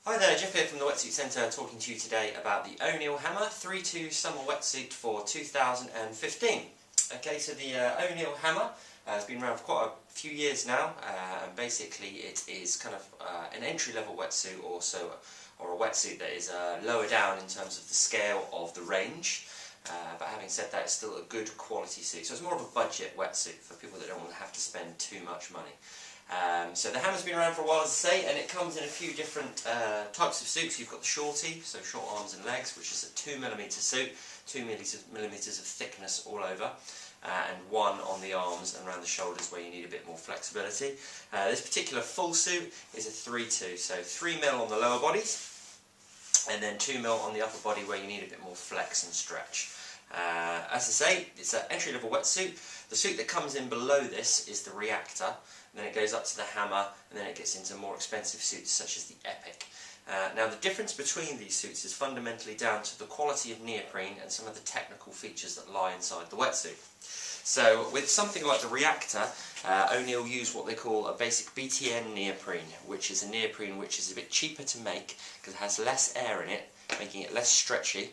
Hi there, Jeff here from the Wetsuit Centre talking to you today about the Oneill Hammer 3-2 summer wetsuit for 2015. Okay, so the Oneill Hammer has been around for quite a few years now, and basically it is kind of an entry-level wetsuit or a wetsuit that is lower down in terms of the scale of the range. But having said that, it's still a good quality suit. So it's more of a budget wetsuit for people that don't want to have to spend too much money. So the Hammer's been around for a while, as I say, and it comes in a few different types of suits. You've got the shorty, so short arms and legs, which is a 2mm suit, 2mm of thickness all over, and one on the arms and around the shoulders where you need a bit more flexibility. This particular full suit is a 3-2, so 3mm on the lower bodies, and then 2mm on the upper body where you need a bit more flex and stretch. As I say, it's an entry-level wetsuit. The suit that comes in below this is the Reactor, and then it goes up to the Hammer, and then it gets into more expensive suits such as the Epic. Now the difference between these suits is fundamentally down to the quality of neoprene and some of the technical features that lie inside the wetsuit. So with something like the Reactor, Oneill use what they call a basic BTN neoprene, which is a neoprene which is a bit cheaper to make because it has less air in it, making it less stretchy.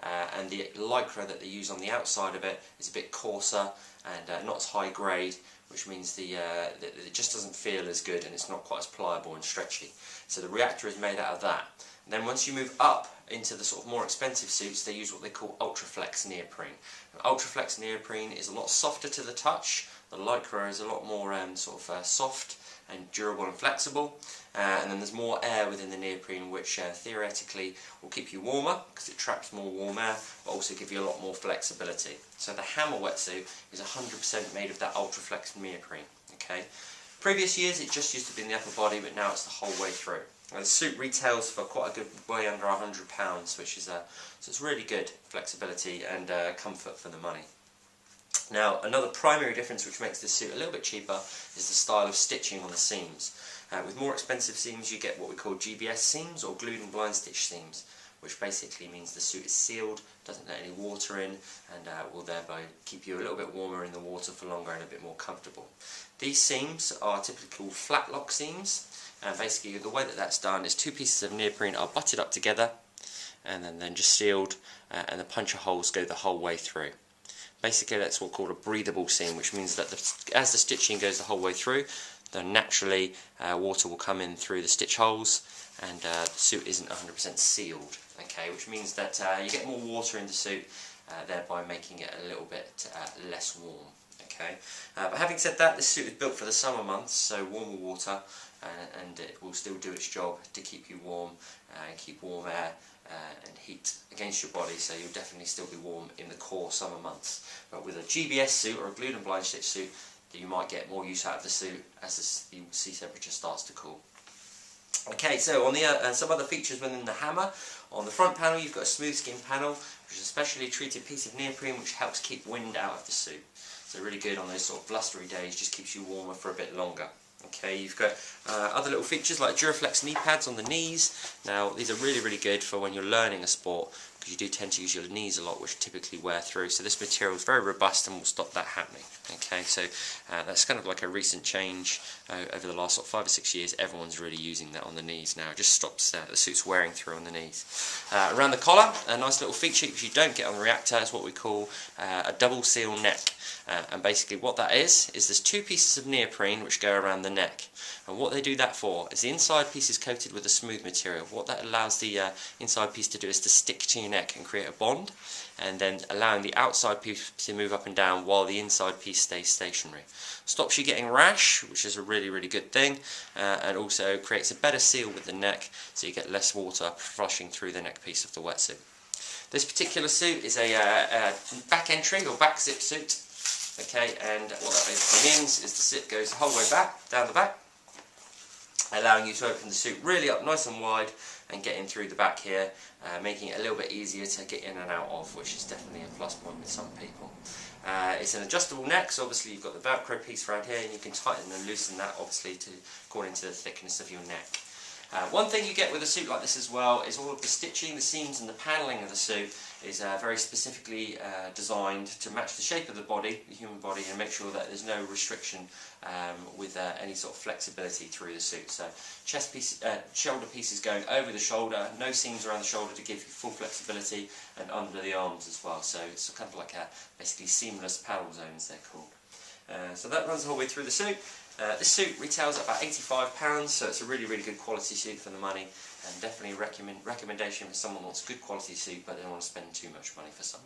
And the lycra that they use on the outside of it is a bit coarser and not as high grade, which means that it just doesn't feel as good and it's not quite as pliable and stretchy. So the Reactor is made out of that. And then once you move up into the sort of more expensive suits, they use what they call Ultraflex neoprene. And Ultraflex neoprene is a lot softer to the touch. The lycra is a lot more soft and durable and flexible, and then there's more air within the neoprene, which theoretically will keep you warmer because it traps more warm air, but also give you a lot more flexibility. So the Hammer wetsuit is 100% made of that Ultraflex neoprene. Okay. Previous years it just used to be in the upper body, but now it's the whole way through. Now, the suit retails for quite a good way under £100, which is so it's really good flexibility and comfort for the money. Now, another primary difference which makes this suit a little bit cheaper is the style of stitching on the seams. With more expensive seams you get what we call GBS seams, or glued and blind stitch seams, which basically means the suit is sealed, doesn't let any water in, and will thereby keep you a little bit warmer in the water for longer and a bit more comfortable. These seams are typically called flat lock seams, and basically the way that that's done is two pieces of neoprene are butted up together and then just sealed, and the puncture holes go the whole way through. Basically that's what's called a breathable seam, which means that as the stitching goes the whole way through, then naturally water will come in through the stitch holes, and the suit isn't 100% sealed, okay, which means that you get more water in the suit, thereby making it a little bit less warm. Okay, but having said that, this suit is built for the summer months, so warmer water, and it will still do its job to keep you warm and keep warm air and heat against your body, so you'll definitely still be warm in the core summer months. But with a GBS suit or a glued and blind stitch suit, you might get more use out of the suit as the sea temperature starts to cool. Okay, so on the some other features within the Hammer, on the front panel you've got a smooth skin panel, which is a specially treated piece of neoprene which helps keep wind out of the suit. So really good on those sort of blustery days, just keeps you warmer for a bit longer. Okay, you've got other little features like Duraflex knee pads on the knees. Now these are really good for when you're learning a sport, because you do tend to use your knees a lot, which typically wear through. So this material is very robust and will stop that happening. Okay, so that's kind of like a recent change over the last sort of 5 or 6 years. Everyone's really using that on the knees now. It just stops the suits wearing through on the knees. Around the collar, a nice little feature which you don't get on the Reactor is what we call a double seal neck. And basically what that is there's two pieces of neoprene which go around the neck, and what they do that for is the inside piece is coated with a smooth material. What that allows the inside piece to do is to stick to your neck and create a bond, and then allowing the outside piece to move up and down while the inside piece stays stationary. Stops you getting rash, which is a really good thing, and also creates a better seal with the neck, so you get less water flushing through the neck piece of the wetsuit. This particular suit is a back entry or back zip suit. Okay, and what that basically means is the zip goes the whole way back, down the back, allowing you to open the suit really up nice and wide and get in through the back here, making it a little bit easier to get in and out of, which is definitely a plus point with some people. It's an adjustable neck, so obviously you've got the Velcro piece around here, and you can tighten and loosen that obviously according to the thickness of your neck. One thing you get with a suit like this as well is all of the stitching, the seams and the panelling of the suit is very specifically designed to match the shape of the body, the human body, and make sure that there's no restriction with any sort of flexibility through the suit. So chest piece, shoulder pieces going over the shoulder, no seams around the shoulder to give you full flexibility, and under the arms as well. So it's kind of like basically seamless paddle zones, they're called. So that runs the whole way through the suit. This suit retails at about £85, so it's a really good quality suit for the money, and definitely a recommendation for someone who wants a good quality suit but they don't want to spend too much money for summer.